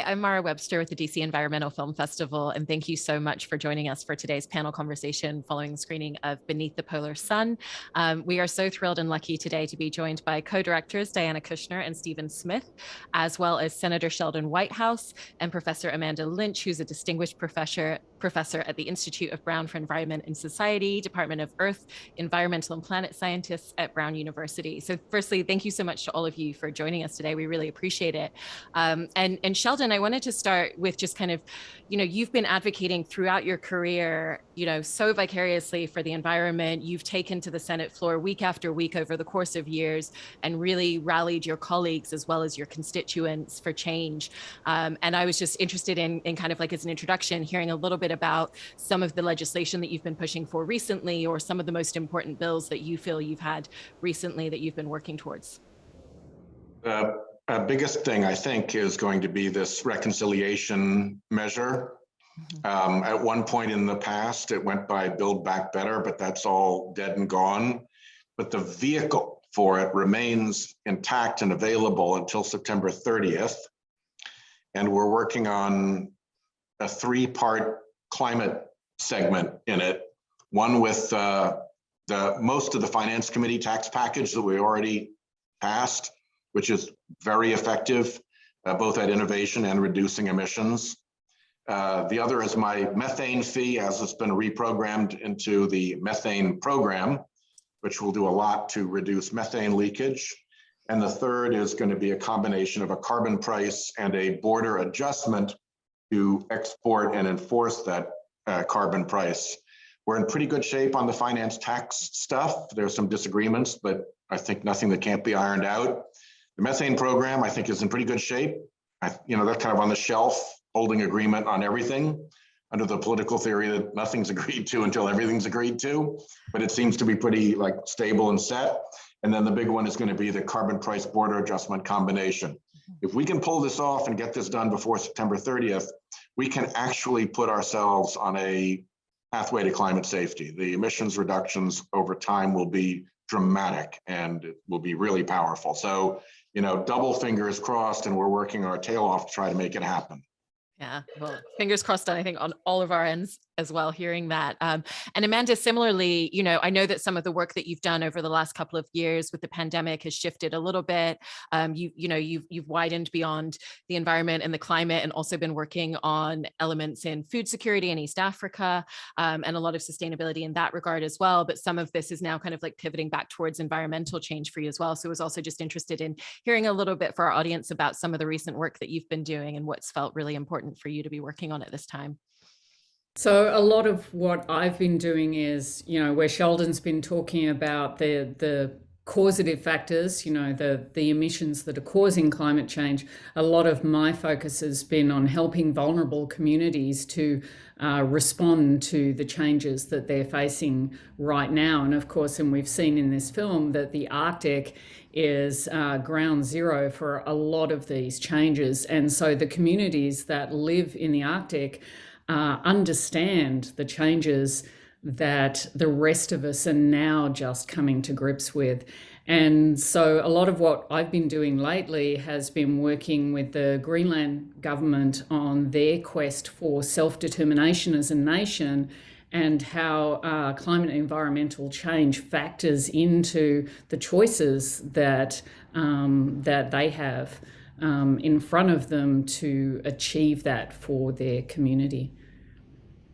I'm Mara Webster with the DC Environmental Film Festival, and thank you so much for joining us for today's panel conversation following the screening of Beneath the Polar Sun. We are so thrilled and lucky today to be joined by co-directors Diana Kushner and Stephen Smith, as well as Senator Sheldon Whitehouse and Professor Amanda Lynch, who's a distinguished professor at the Institute of Brown for Environment and Society, Department of Earth, Environmental and Planet Scientists at Brown University. So firstly, thank you so much to all of you for joining us today. We really appreciate it. And Sheldon, I wanted to start with just kind of, you've been advocating throughout your career, so vicariously for the environment. You've taken to the Senate floor week after week over the course of years and really rallied your colleagues as well as your constituents for change. And I was just interested in kind of like as an introduction, hearing a little bit about some of the legislation that you've been pushing for recently, or some of the most important bills that you feel you've had recently that you've been working towards. Biggest thing, I think, is going to be this reconciliation measure. At one point in the past, it went by Build Back Better, but that's all dead and gone. But the vehicle for it remains intact and available until September 30th. And we're working on a 3-part climate segment in it. One with most of the Finance Committee tax package that we already passed, which is very effective, both at innovation and reducing emissions. The other is my methane fee, as it's been reprogrammed into the methane program, which will do a lot to reduce methane leakage. And the third is going to be a combination of a carbon price and a border adjustment to export and enforce that carbon price. We're in pretty good shape on the finance tax stuff. There's some disagreements, but I think nothing that can't be ironed out. The methane program, I think, is in pretty good shape. That's kind of on the shelf, holding agreement on everything under the political theory that nothing's agreed to until everything's agreed to, but it seems to be pretty stable and set. And then the big one is going to be the carbon price border adjustment combination. If we can pull this off and get this done before September 30th, we can actually put ourselves on a pathway to climate safety. The emissions reductions over time will be dramatic and it will be really powerful. So, double fingers crossed, and we're working our tail off to try to make it happen. Yeah, well, fingers crossed, I think, on all of our ends as well, hearing that. And Amanda, similarly, I know that some of the work that you've done over the last couple of years with the pandemic has shifted a little bit. You've widened beyond the environment and the climate, and also been working on elements in food security in East Africa, and a lot of sustainability in that regard as well. But some of this is now kind of pivoting back towards environmental change for you as well. So I was also just interested in hearing a little bit for our audience about some of the recent work that you've been doing and what's felt really important for you to be working on at this time. So a lot of what I've been doing is, where Sheldon's been talking about the causative factors, the emissions that are causing climate change, a lot of my focus has been on helping vulnerable communities to respond to the changes that they're facing right now. And of course, and we've seen in this film that the Arctic is ground zero for a lot of these changes. And so the communities that live in the Arctic understand the changes that the rest of us are now just coming to grips with. And so a lot of what I've been doing lately has been working with the Greenland government on their quest for self-determination as a nation, and how climate and environmental change factors into the choices that they have in front of them to achieve that for their community.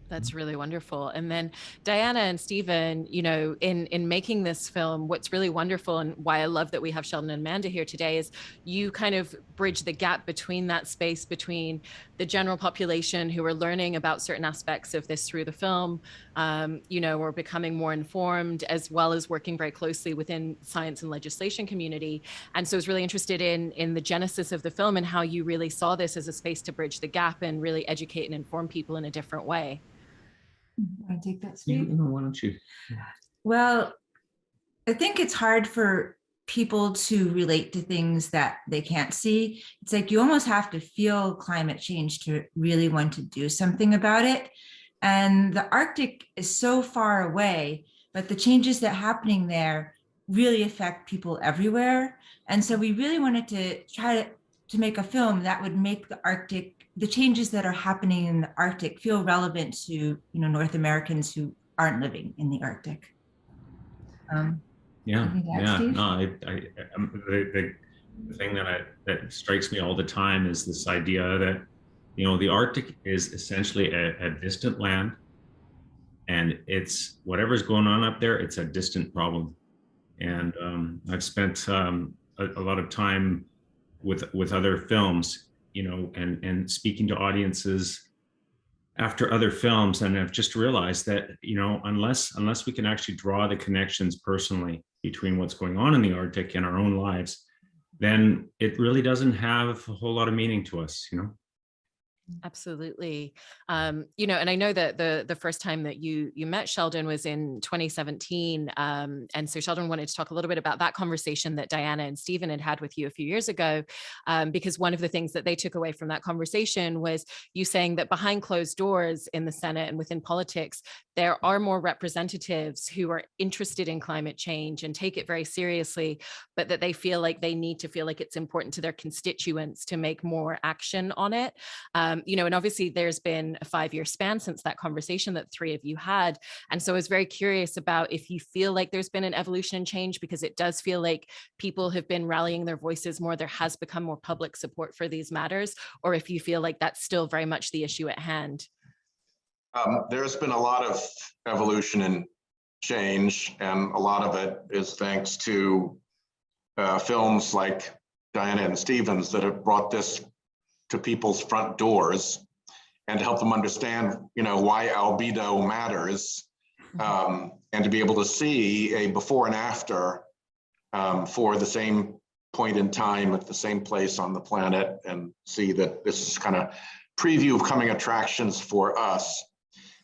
That's really wonderful. And then Diana and Stephen, in making this film, what's really wonderful and why I love that we have Sheldon and Amanda here today is you kind of bridge the gap between that space between the general population who are learning about certain aspects of this through the film, or becoming more informed, as well as working very closely within science and legislation community. And so I was really interested in the genesis of the film and how you really saw this as a space to bridge the gap and really educate and inform people in a different way. Want to take that, Steve? Why don't you? Well, I think it's hard for people to relate to things that they can't see. It's like you almost have to feel climate change to really want to do something about it. And the Arctic is so far away, but the changes that are happening there really affect people everywhere. And so we really wanted to try to make a film that would make the Arctic, the changes that are happening in the Arctic, feel relevant to, you know, North Americans who aren't living in the Arctic. Yeah, yeah. Steve? No, the thing that strikes me all the time is this idea that, you know, the Arctic is essentially a distant land, and it's whatever's going on up there, it's a distant problem. And I've spent a lot of time with other films, you know, and speaking to audiences after other films, and I've just realized that, you know, unless we can actually draw the connections personally between what's going on in the Arctic and our own lives, then it really doesn't have a whole lot of meaning to us, you know. Absolutely. You know, and I know that the first time that you met Sheldon was in 2017. And so Sheldon wanted to talk a little bit about that conversation that Diana and Stephen had with you a few years ago, because one of the things that they took away from that conversation was you saying that behind closed doors in the Senate and within politics, there are more representatives who are interested in climate change and take it very seriously, but that they feel like they need to feel like it's important to their constituents to make more action on it. You know, and obviously there's been a 5-year span since that conversation that three of you had. And so I was very curious about if you feel like there's been an evolution and change, because it does feel like people have been rallying their voices more. There has become more public support for these matters, or if you feel like that's still very much the issue at hand. There's been a lot of evolution and change, and a lot of it is thanks to films like Diana and Stevens that have brought this to people's front doors and help them understand, you know, why albedo matters, and to be able to see a before and after for the same point in time at the same place on the planet, and see that this is kind of preview of coming attractions for us,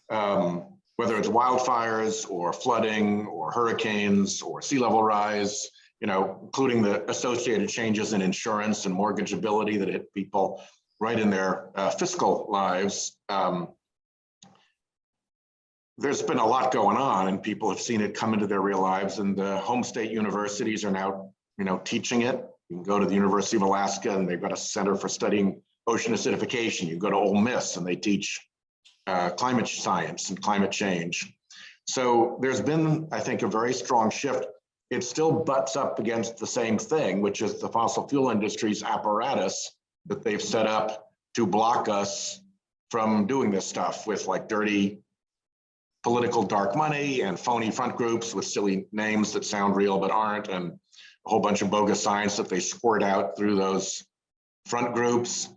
whether it's wildfires or flooding or hurricanes or sea level rise, you know, including the associated changes in insurance and mortgageability that hit people right in their fiscal lives. There's been a lot going on, and people have seen it come into their real lives, and the home state universities are now, you know, teaching it. You can go to the University of Alaska, and they've got a center for studying ocean acidification. You go to Ole Miss, and they teach climate science and climate change. So there's been, I think, a very strong shift. It still butts up against the same thing, which is the fossil fuel industry's apparatus that they've set up to block us from doing this stuff with like dirty political dark money and phony front groups with silly names that sound real but aren't, and a whole bunch of bogus science that they squirt out through those front groups.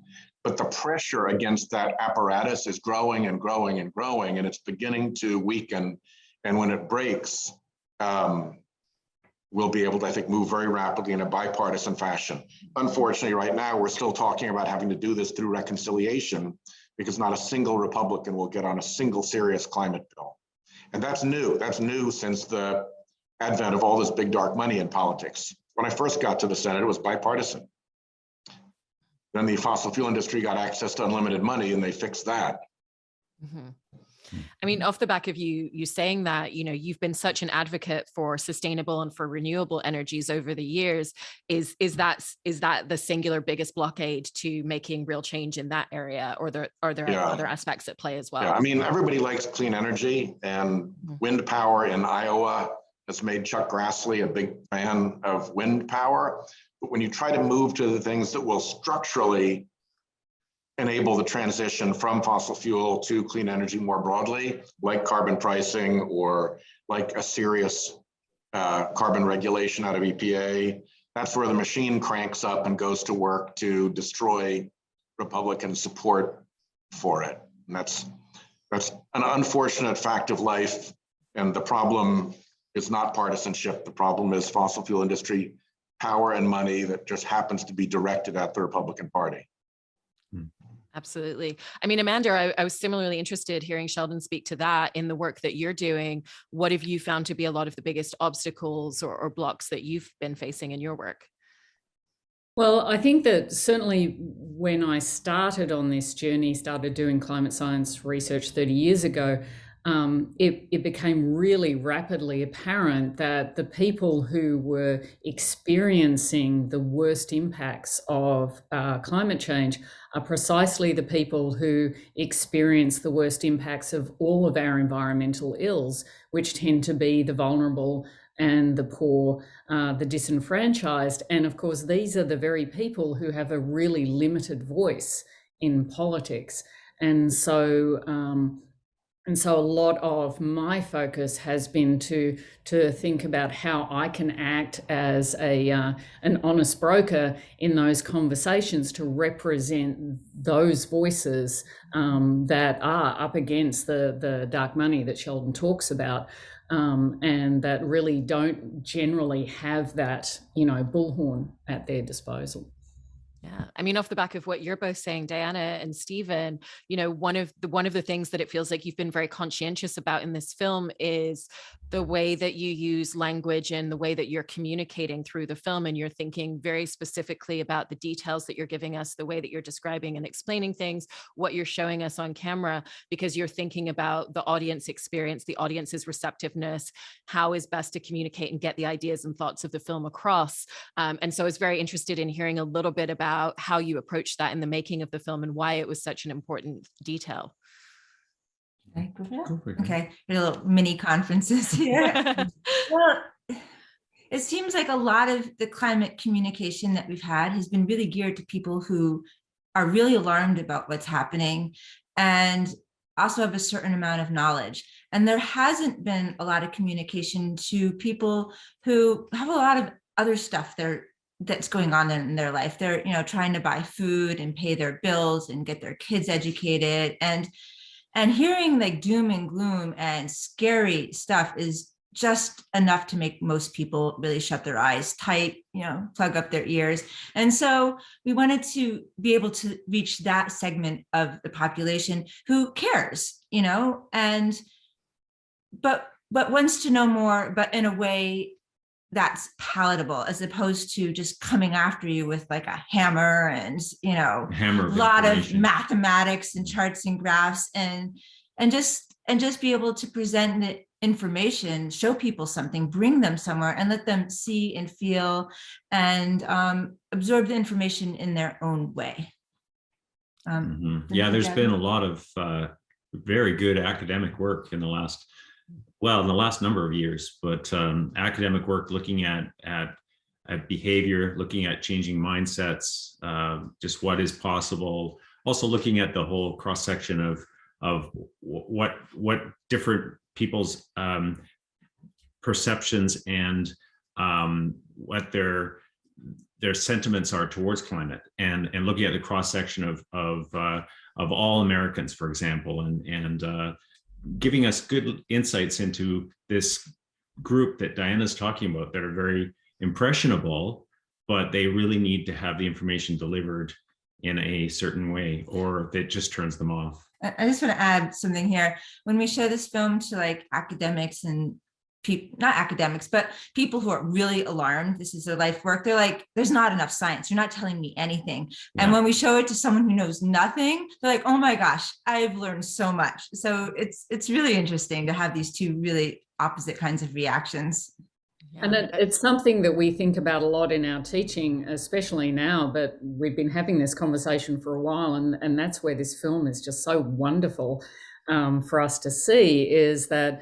But the pressure against that apparatus is growing and growing and growing, and it's beginning to weaken. And when it breaks, we'll be able to, I think, move very rapidly in a bipartisan fashion. Unfortunately, right now, we're still talking about having to do this through reconciliation, because not a single Republican will get on a single serious climate bill. And that's new. That's new since the advent of all this big dark money in politics. When I first got to the Senate, it was bipartisan. Then the fossil fuel industry got access to unlimited money, and they fixed that. Mm-hmm. I mean, off the back of you saying that, you know, you've been such an advocate for sustainable and for renewable energies over the years. Is that the singular biggest blockade to making real change in that area, or are there other aspects at play as well? Yeah, I mean, everybody likes clean energy, and wind power in Iowa has made Chuck Grassley a big fan of wind power. But when you try to move to the things that will structurally enable the transition from fossil fuel to clean energy more broadly, like carbon pricing or like a serious carbon regulation out of EPA, that's where the machine cranks up and goes to work to destroy Republican support for it. And that's an unfortunate fact of life. And the problem is not partisanship. The problem is fossil fuel industry power and money that just happens to be directed at the Republican Party. Absolutely. I mean, Amanda, I was similarly interested hearing Sheldon speak to that in the work that you're doing. What have you found to be a lot of the biggest obstacles or blocks that you've been facing in your work? Well, I think that certainly when I started on this journey, started doing climate science research 30 years ago, it became really rapidly apparent that the people who were experiencing the worst impacts of climate change are precisely the people who experience the worst impacts of all of our environmental ills, which tend to be the vulnerable and the poor, the disenfranchised. And of course, these are the very people who have a really limited voice in politics. And so a lot of my focus has been to think about how I can act as an honest broker in those conversations to represent those voices that are up against the dark money that Sheldon talks about, and that really don't generally have that, bullhorn at their disposal. Yeah, I mean, off the back of what you're both saying, Diana and Stephen, one of the things that it feels like you've been very conscientious about in this film is the way that you use language and the way that you're communicating through the film, and you're thinking very specifically about the details that you're giving us, the way that you're describing and explaining things, what you're showing us on camera, because you're thinking about the audience experience, the audience's receptiveness, how is best to communicate and get the ideas and thoughts of the film across. And so I was very interested in hearing a little bit about how you approached that in the making of the film and why it was such an important detail. Okay, a little mini conferences here. Well, it seems like a lot of the climate communication that we've had has been really geared to people who are really alarmed about what's happening and also have a certain amount of knowledge. And there hasn't been a lot of communication to people who have a lot of other stuff that's going on in their life. They're, trying to buy food and pay their bills and get their kids educated, and hearing like doom and gloom and scary stuff is just enough to make most people really shut their eyes tight, plug up their ears. And so we wanted to be able to reach that segment of the population who cares, but wants to know more, but in a way that's palatable, as opposed to just coming after you with like a hammer and Hammer a lot of mathematics and charts and graphs, and just be able to present the information, show people something, bring them somewhere, and let them see and feel and absorb the information in their own way. Yeah, there's been a lot of very good academic work in the last number of years, but academic work looking at behavior, looking at changing mindsets, just what is possible. Also looking at the whole cross section of what different people's perceptions and what their sentiments are towards climate, and looking at the cross section of all Americans, for example, and giving us good insights into this group that Diana's talking about that are very impressionable, but they really need to have the information delivered in a certain way, or that just turns them off. I just want to add something here. When we show this film to like academics and not academics, but people who are really alarmed, this is their life work, they're like, there's not enough science, you're not telling me anything. Yeah. And when we show it to someone who knows nothing, they're like, oh my gosh, I've learned so much. So it's really interesting to have these two really opposite kinds of reactions. Yeah. And it's something that we think about a lot in our teaching, especially now, but we've been having this conversation for a while, and that's where this film is just so wonderful for us to see, is that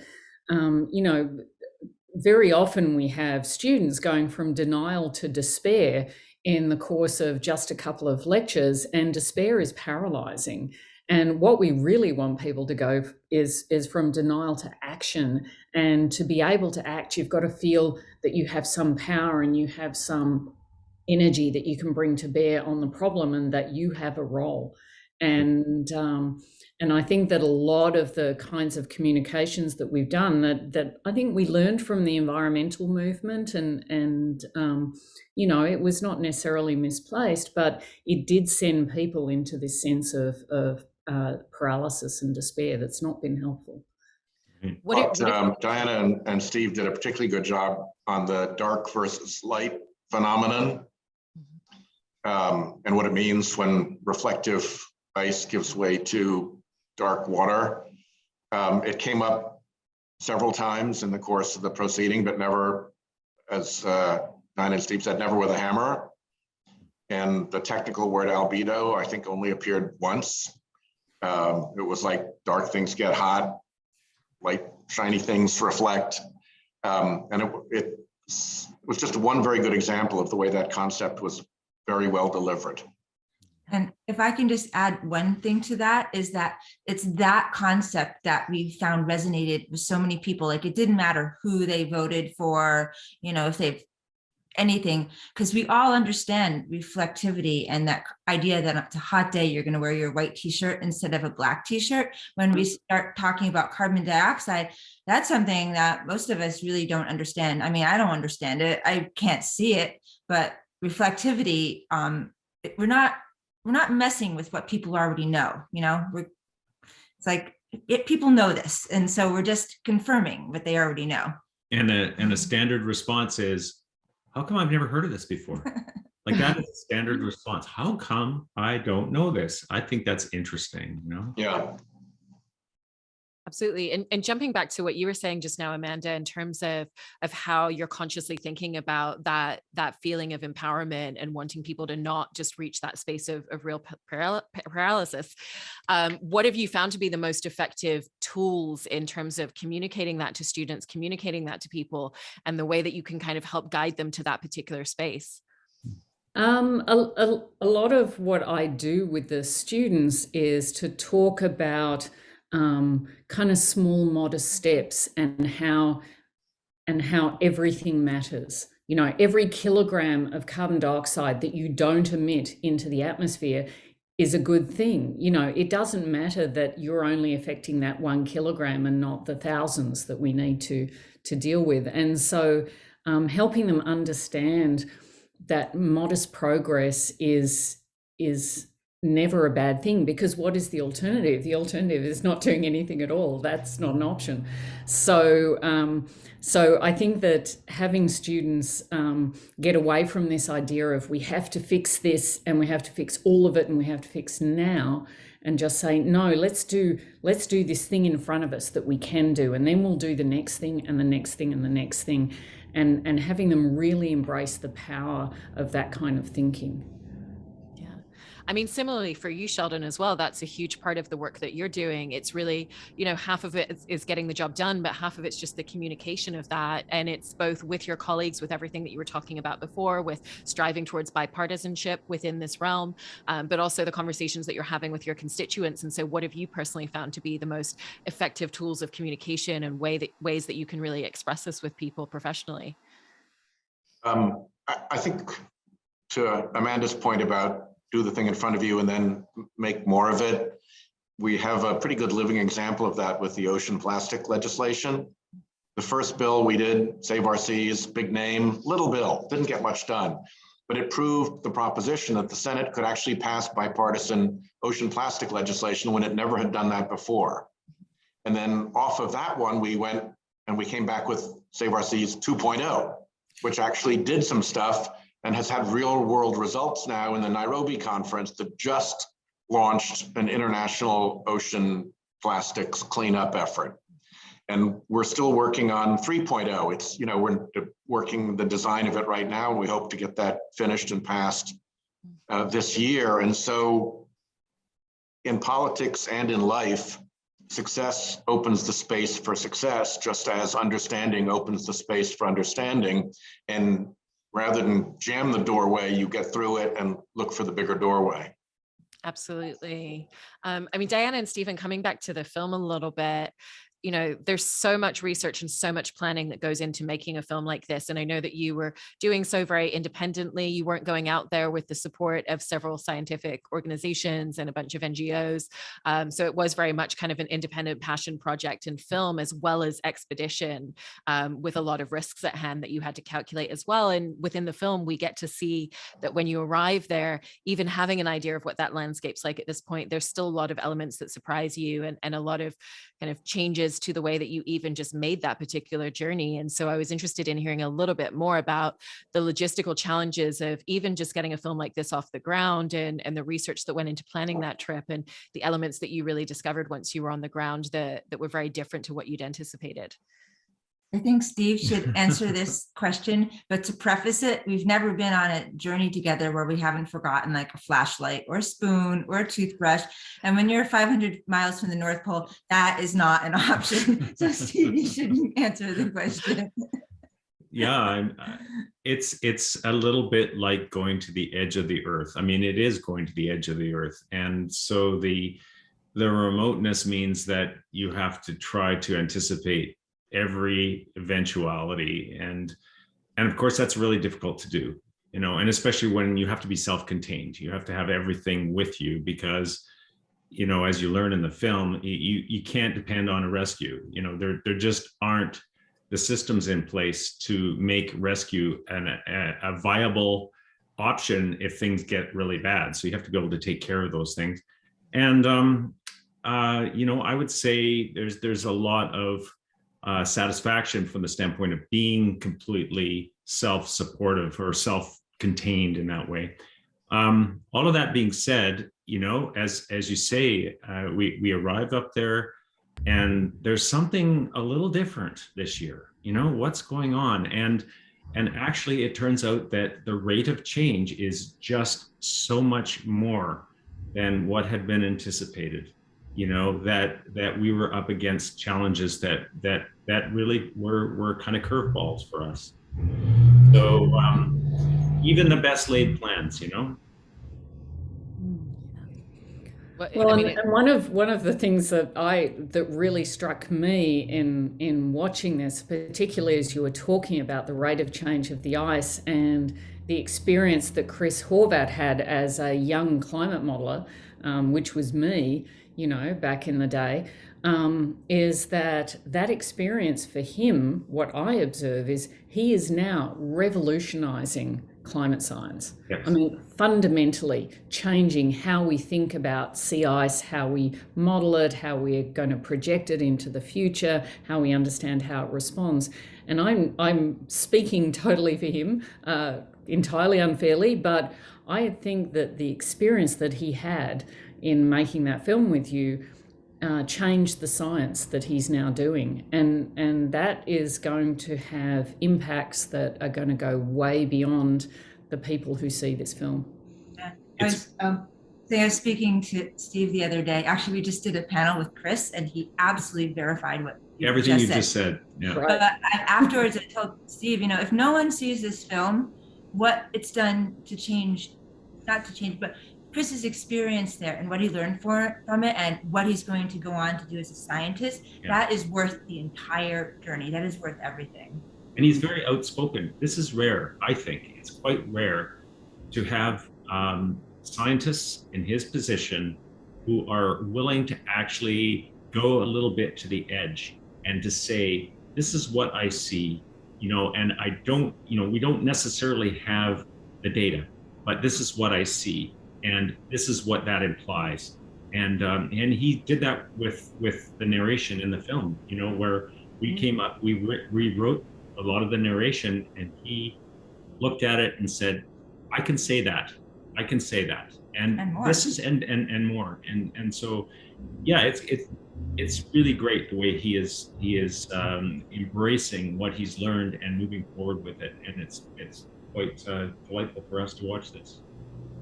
very often we have students going from denial to despair in the course of just a couple of lectures, and despair is paralyzing. And what we really want people to go is from denial to action. And to be able to act, you've got to feel that you have some power and you have some energy that you can bring to bear on the problem, and that you have a role. And I think that a lot of the kinds of communications that we've done, that I think we learned from the environmental movement, and it was not necessarily misplaced, but it did send people into this sense of paralysis and despair that's not been helpful. Diana and Steve did a particularly good job on the dark versus light phenomenon, and what it means when reflective ice gives way to dark water. It came up several times in the course of the proceeding, but never, as Diana and Steve said, never with a hammer. And the technical word albedo, I think, only appeared once. It was like dark things get hot, light, shiny things reflect. And it was just one very good example of the way that concept was very well delivered. And if I can just add one thing to that, is that it's that concept that we found resonated with so many people. Like, it didn't matter who they voted for, you know, if they've anything, because we all understand reflectivity and that idea that it's a hot day, you're going to wear your white t-shirt instead of a black t-shirt. When we start talking about carbon dioxide, that's something that most of us really don't understand. I mean, I don't understand it. I can't see it, but reflectivity, we're not messing with what people already know. You know, it's like people know this, and so we're just confirming what they already know. And a standard response is, how come I've never heard of this before? Like, that is a standard response. How come I don't know this? I think that's interesting, you know? Yeah. Absolutely. And jumping back to what you were saying just now, Amanda, in terms of how you're consciously thinking about that feeling of empowerment and wanting people to not just reach that space of real paralysis. What have you found to be the most effective tools in terms of communicating that to students, communicating that to people, and the way that you can kind of help guide them to that particular space? A lot of what I do with the students is to talk about kind of small, modest steps, and how everything matters. You know, every kilogram of carbon dioxide that you don't emit into the atmosphere is a good thing. You know, it doesn't matter that you're only affecting that 1 kilogram and not the thousands that we need to deal with. And so helping them understand that modest progress is never a bad thing, because what is the alternative? The alternative is not doing anything at all. That's not an option. So I think that having students get away from this idea of we have to fix this and we have to fix all of it and we have to fix now, and just say, no, let's do this thing in front of us that we can do, and then we'll do the next thing and the next thing and the next thing, and having them really embrace the power of that kind of thinking. I mean, similarly for you, Sheldon, as well, that's a huge part of the work that you're doing. It's really, you know, half of it is getting the job done, but half of it's just the communication of that. And it's both with your colleagues, with everything that you were talking about before, with striving towards bipartisanship within this realm, but also the conversations that you're having with your constituents. And so what have you personally found to be the most effective tools of communication and ways that you can really express this with people professionally? I think, to Amanda's point about do the thing in front of you and then make more of it, we have a pretty good living example of that with the ocean plastic legislation. The first bill we did, Save Our Seas, big name, little bill, didn't get much done, but it proved the proposition that the Senate could actually pass bipartisan ocean plastic legislation when it never had done that before. And then off of that one, we went and we came back with Save Our Seas 2.0, which actually did some stuff and has had real world results now in the Nairobi conference that just launched an international ocean plastics cleanup effort. And we're still working on 3.0. It's, you know, we're working the design of it right now, and we hope to get that finished and passed this year. And so in politics and in life, success opens the space for success, just as understanding opens the space for understanding. And rather than jam the doorway, you get through it and look for the bigger doorway. Absolutely. I mean, Diana and Stephen, coming back to the film a little bit, you know, there's so much research and so much planning that goes into making a film like this. And I know that you were doing so very independently. You weren't going out there with the support of several scientific organizations and a bunch of NGOs. So it was very much kind of an independent passion project in film, as well as expedition, with a lot of risks at hand that you had to calculate as well. And within the film, we get to see that when you arrive there, even having an idea of what that landscape's like at this point, there's still a lot of elements that surprise you, and a lot of kind of changes changes to the way that you even just made that particular journey. And so I was interested in hearing a little bit more about the logistical challenges of even just getting a film like this off the ground, and the research that went into planning that trip, and the elements that you really discovered once you were on the ground that were very different to what you'd anticipated. I think Steve should answer this question, but to preface it, we've never been on a journey together where we haven't forgotten like a flashlight or a spoon or a toothbrush. And when you're 500 miles from the North Pole, that is not an option. So Steve, you shouldn't answer the question. Yeah, it's a little bit like going to the edge of the earth. I mean, it is going to the edge of the earth. And so the remoteness means that you have to try to anticipate every eventuality, and of course that's really difficult to do, you know, and especially when you have to be self-contained. You have to have everything with you because, you know, as you learn in the film, you can't depend on a rescue. You know, there just aren't the systems in place to make rescue a viable option if things get really bad. So you have to be able to take care of those things. And you know, I would say there's a lot of satisfaction from the standpoint of being completely self-supportive or self-contained in that way. All of that being said, you know, as you say, we arrived up there, and there's something a little different this year. You know, what's going on? And actually, it turns out that the rate of change is just so much more than what had been anticipated. You know, that we were up against challenges that really were kind of curveballs for us. So even the best laid plans, you know. Well, and one of the things that really struck me in watching this, particularly as you were talking about the rate of change of the ice and the experience that Chris Horvath had as a young climate modeler, which was me, you know, back in the day, is that experience for him, what I observe is he is now revolutionizing climate science. Yes. I mean, fundamentally changing how we think about sea ice, how we model it, how we're going to project it into the future, how we understand how it responds. And I'm speaking totally for him, entirely unfairly, but I think that the experience that he had in making that film with you changed the science that he's now doing, and that is going to have impacts that are going to go way beyond the people who see this film. Yeah. I was speaking to Steve the other day. Actually, we just did a panel with Chris, and he absolutely verified what everything you just said. Yeah. Right. But afterwards, I told Steve, you know, if no one sees this film, what it's done to change, not to change, but Chris's experience there and what he learned from it and what he's going to go on to do as a scientist, that is worth the entire journey. That is worth everything. And he's very outspoken. This is rare, I think. It's quite rare to have scientists in his position who are willing to actually go a little bit to the edge and to say, this is what I see, you know, and I don't, you know, we don't necessarily have the data, but this is what I see. And this is what that implies. And he did that with the narration in the film, you know, where we came up, we rewrote a lot of the narration, and he looked at it and said, I can say that. And more. This is, and more. And so, yeah, it's really great the way he is embracing what he's learned and moving forward with it. And it's quite delightful for us to watch this.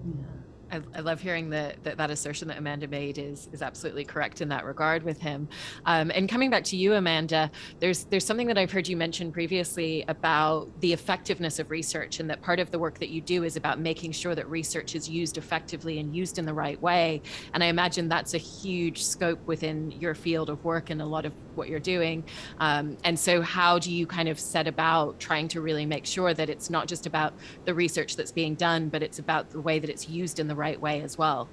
Yeah. I love hearing that assertion that Amanda made is absolutely correct in that regard with him. And coming back to you, Amanda, there's something that I've heard you mention previously about the effectiveness of research, and that part of the work that you do is about making sure that research is used effectively and used in the right way. And I imagine that's a huge scope within your field of work and a lot of what you're doing. And so how do you kind of set about trying to really make sure that it's not just about the research that's being done, but it's about the way that it's used in the right way as well?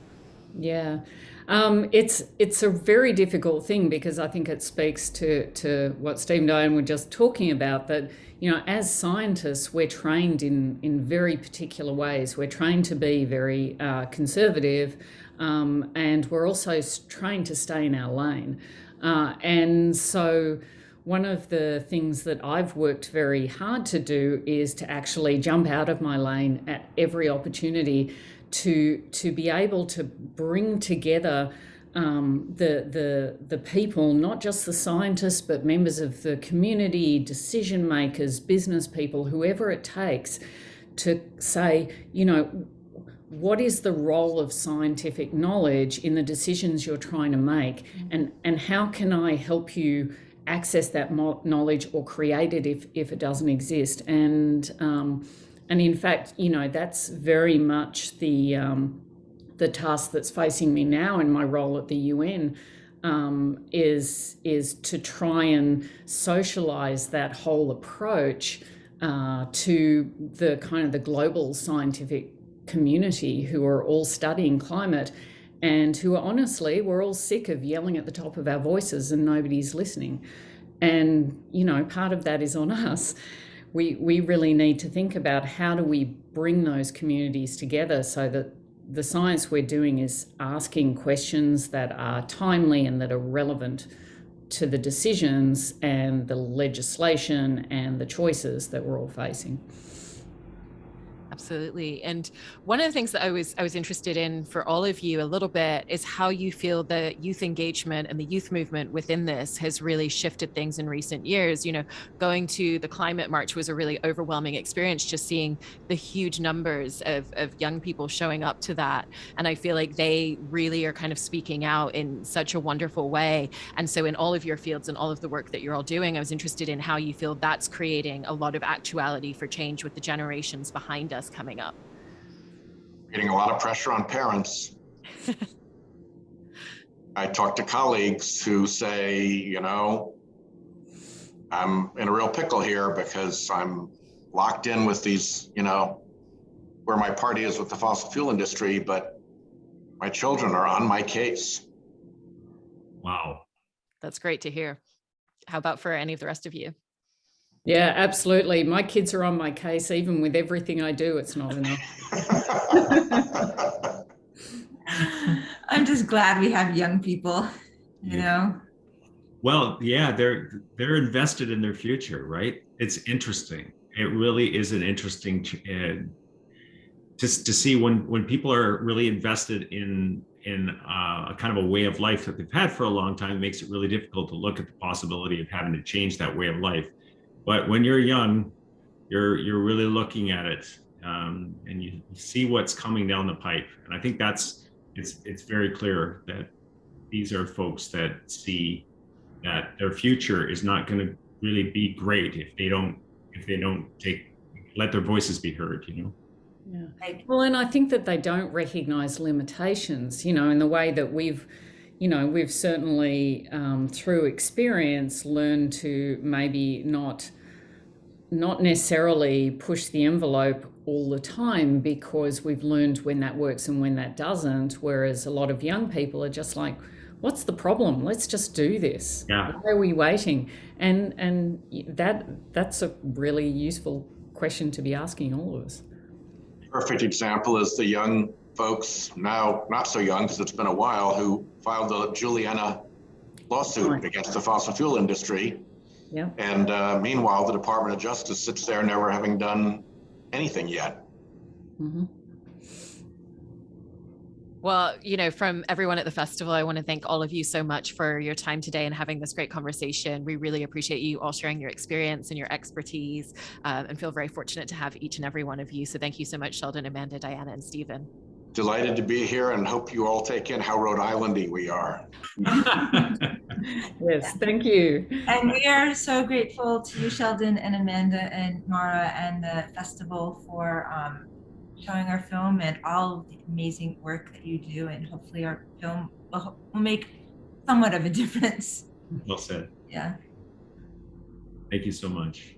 Yeah, it's a very difficult thing, because I think it speaks to what Steve and Diane were just talking about, that, you know, as scientists, we're trained in very particular ways. We're trained to be very conservative, and we're also trained to stay in our lane. And so one of the things that I've worked very hard to do is to actually jump out of my lane at every opportunity to be able to bring together the people, not just the scientists, but members of the community, decision makers, business people, whoever it takes, to say, you know, what is the role of scientific knowledge in the decisions you're trying to make, and how can I help you access that knowledge or create it if it doesn't exist? And in fact, you know, that's very much the task that's facing me now in my role at the UN, is to try and socialize that whole approach to the kind of the global scientific community who are all studying climate, and who are honestly, we're all sick of yelling at the top of our voices and nobody's listening. And, you know, part of that is on us. We really need to think about how do we bring those communities together so that the science we're doing is asking questions that are timely and that are relevant to the decisions and the legislation and the choices that we're all facing. Absolutely. And one of the things that I was interested in for all of you a little bit is how you feel the youth engagement and the youth movement within this has really shifted things in recent years. You know, going to the climate march was a really overwhelming experience, just seeing the huge numbers of young people showing up to that. And I feel like they really are kind of speaking out in such a wonderful way. And so in all of your fields and all of the work that you're all doing, I was interested in how you feel that's creating a lot of actuality for change with the generations behind us coming up. Getting a lot of pressure on parents. I talk to colleagues who say, you know, I'm in a real pickle here because I'm locked in with these, you know, where my party is with the fossil fuel industry, but my children are on my case. Wow. That's great to hear. How about for any of the rest of you? Yeah, absolutely. My kids are on my case. Even with everything I do, it's not enough. I'm just glad we have young people, you know. Well, yeah, they're invested in their future, right? It's interesting. It really is an interesting just to see when people are really invested in a kind of a way of life that they've had for a long time. It makes it really difficult to look at the possibility of having to change that way of life. But when you're young, you're really looking at it, and you see what's coming down the pipe. And I think it's very clear that these are folks that see that their future is not going to really be great if they don't let their voices be heard, you know. Yeah. Well, and I think that they don't recognize limitations, you know, in the way that we've certainly through experience learned to maybe not necessarily push the envelope all the time, because we've learned when that works and when that doesn't. Whereas a lot of young people are just like, what's the problem? Let's just do this. Yeah. Why are we waiting? And that's a really useful question to be asking all of us. Perfect example is the young folks, now not so young because it's been a while, who filed the Juliana lawsuit against the fossil fuel industry. Yeah. And meanwhile, the Department of Justice sits there never having done anything yet. Mm-hmm. Well, you know, from everyone at the festival, I want to thank all of you so much for your time today and having this great conversation. We really appreciate you all sharing your experience and your expertise, and feel very fortunate to have each and every one of you. So thank you so much, Sheldon, Amanda, Diana, and Stephen. Delighted to be here and hope you all take in how Rhode Islandy we are. Yes, thank you. And we are so grateful to you, Sheldon and Amanda and Mara and the festival for showing our film and all of the amazing work that you do. And hopefully our film will make somewhat of a difference. Well said. Yeah. Thank you so much.